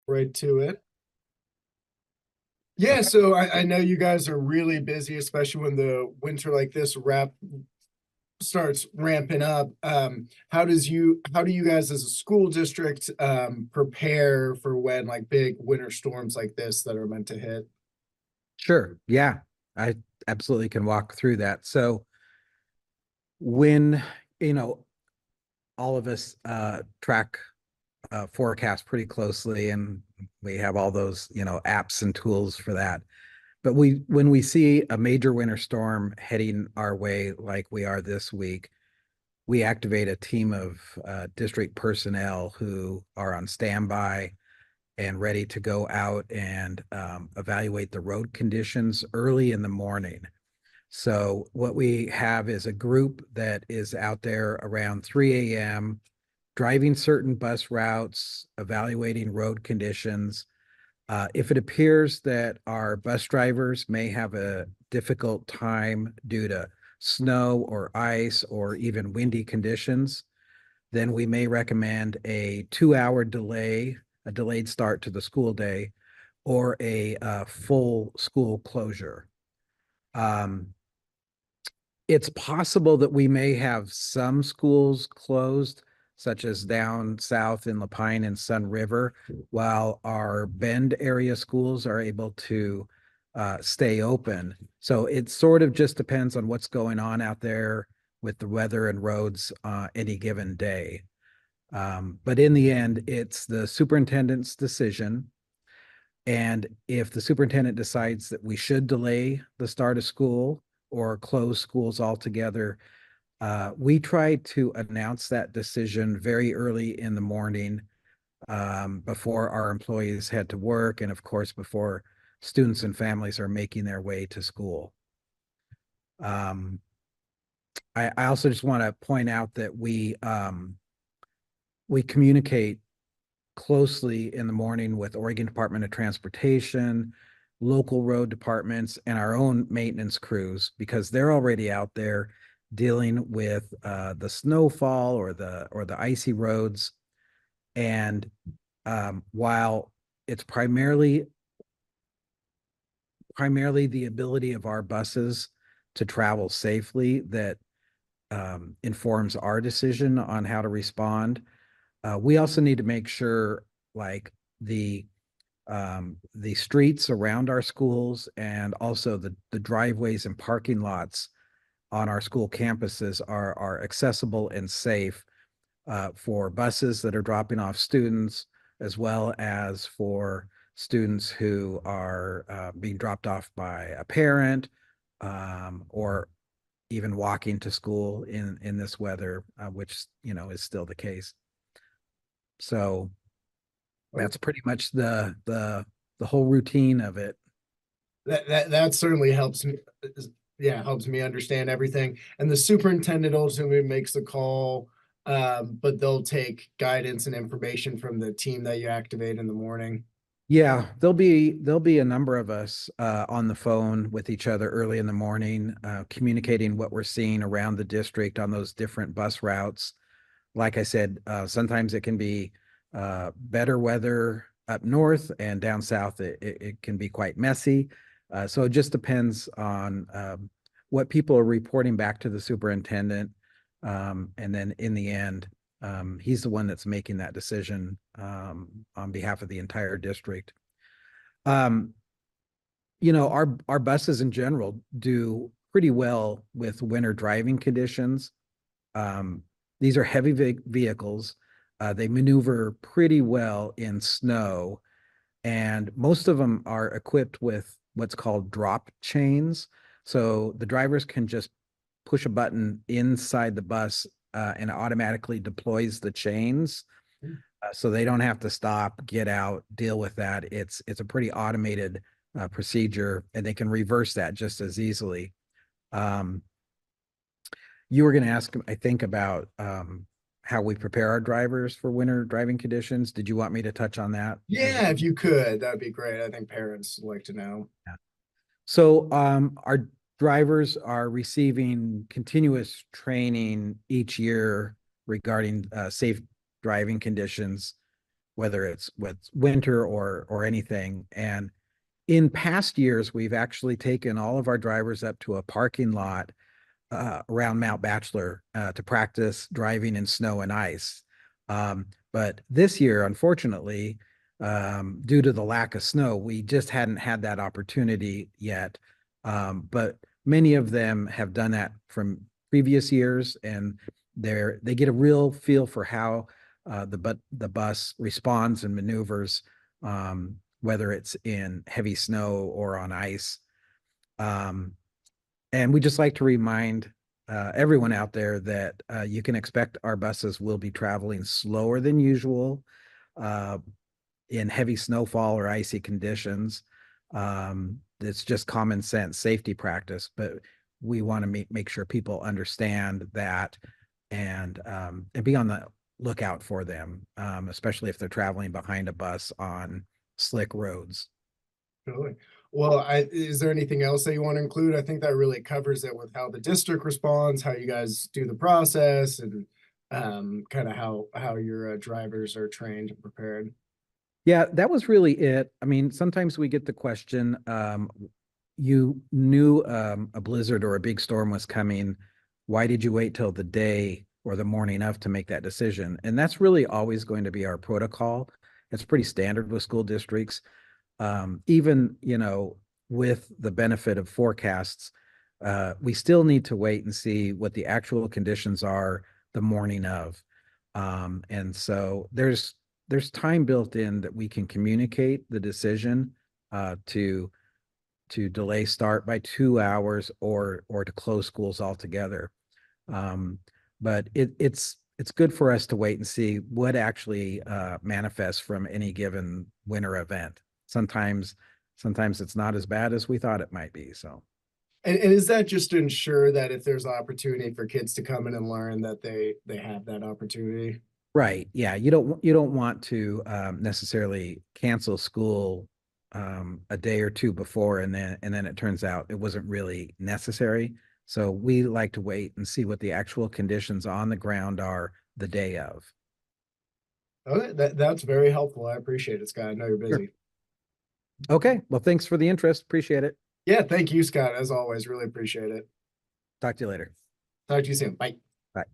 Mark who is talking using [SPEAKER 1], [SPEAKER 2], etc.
[SPEAKER 1] right to it. Yeah,
[SPEAKER 2] Okay.
[SPEAKER 1] so I know you guys are really busy, especially when the winter like this starts ramping up. How do you guys as a school district prepare for when like big winter storms like this that are meant to hit?
[SPEAKER 2] Sure. Yeah, I absolutely can walk through that. So when, you know, all of us track forecast pretty closely and we have all those, apps and tools for that. But when we see a major winter storm heading our way like we are this week, we activate a team of district personnel who are on standby and ready to go out and evaluate the road conditions early in the morning. So, what we have is a group that is out there around 3 a.m., driving certain bus routes, evaluating road conditions. If it appears that our bus drivers may have a difficult time due to snow or ice or even windy conditions, then we may recommend a 2 hour delay, a delayed start to the school day, or a full school closure. Um, it's possible that we may have some schools closed, such as down south in Lapine and Sun River, while our Bend area schools are able to stay open. So it sort of just depends on what's going on out there with the weather and roads any given day. But in the end, it's the superintendent's decision. And if the superintendent decides that we should delay the start of school or close schools altogether, we try to announce that decision very early in the morning, before our employees head to work, and of course, before students and families are making their way to school. Um, I also just want to point out that we communicate closely in the morning with Oregon Department of Transportation, local road departments, and our own maintenance crews because they're already out there dealing with the snowfall or the icy roads. And while it's primarily the ability of our buses to travel safely that informs our decision on how to respond, we also need to make sure like the the streets around our schools and also the driveways and parking lots on our school campuses are accessible and safe for buses that are dropping off students, as well as for students who are being dropped off by a parent, or even walking to school in this weather, which is still the case. So that's pretty much the whole routine of it.
[SPEAKER 1] That certainly helps me. Yeah, helps me understand everything. And the superintendent ultimately makes the call, but they'll take guidance and information from the team that you activate in the morning.
[SPEAKER 2] Yeah, there'll be a number of us on the phone with each other early in the morning, communicating what we're seeing around the district on those different bus routes. Like I said, sometimes it can be better weather up north, and down south it can be quite messy. So it just depends on what people are reporting back to the superintendent. And then in the end, he's the one that's making that decision on behalf of the entire district. Um, our buses in general do pretty well with winter driving conditions. Um, these are heavy vehicles. They maneuver pretty well in snow, and most of them are equipped with what's called drop chains. So the drivers can just push a button inside the bus, and it automatically deploys the chains. So they don't have to stop, get out, deal with that. It's a pretty automated procedure, and they can reverse that just as easily. Um, you were going to ask, I think, about how we prepare our drivers for winter driving conditions. Did you want me to touch on that as
[SPEAKER 1] Yeah,
[SPEAKER 2] well?
[SPEAKER 1] if you could, that'd be great. I think parents like to know.
[SPEAKER 2] Yeah. So, our drivers are receiving continuous training each year regarding safe driving conditions. whether it's with winter or anything. And in past years, we've actually taken all of our drivers up to a parking lot around Mount Bachelor to practice driving in snow and ice. But this year, unfortunately, due to the lack of snow, we just hadn't had that opportunity yet. But many of them have done that from previous years, and they get a real feel for how the bus responds and maneuvers, whether it's in heavy snow or on ice. And we just like to remind everyone out there that you can expect our buses will be traveling slower than usual in heavy snowfall or icy conditions. It's just common sense safety practice, but we want to make sure people understand that and be on the lookout for them, especially if they're traveling behind a bus on slick roads.
[SPEAKER 1] Really? Well, is there anything else that you want to include? I think that really covers it with how the district responds, how you guys do the process, and kind of how your drivers are trained and prepared.
[SPEAKER 2] Yeah, that was really it. I mean, sometimes we get the question, you knew a blizzard or a big storm was coming. Why did you wait till the day or the morning of to make that decision? And that's really always going to be our protocol. It's pretty standard with school districts. Even, with the benefit of forecasts, we still need to wait and see what the actual conditions are the morning of. And so there's time built in that we can communicate the decision to delay start by 2 hours or to close schools altogether. But it's good for us to wait and see what actually manifests from any given winter event. Sometimes it's not as bad as we thought it might be. So.
[SPEAKER 1] And is that just to ensure that if there's opportunity for kids to come in and learn that they have that opportunity?
[SPEAKER 2] Right. Yeah. You don't want to necessarily cancel school a day or two before and then it turns out it wasn't really necessary. So we like to wait and see what the actual conditions on the ground are the day of.
[SPEAKER 1] Okay, that's very helpful. I appreciate it, Scott. I know you're
[SPEAKER 2] Sure.
[SPEAKER 1] busy.
[SPEAKER 2] Okay. Well, thanks for the interest. Appreciate it.
[SPEAKER 1] Yeah, thank you, Scott. As always, really appreciate it.
[SPEAKER 2] Talk to you later.
[SPEAKER 1] Talk to you soon. Bye.
[SPEAKER 2] Bye.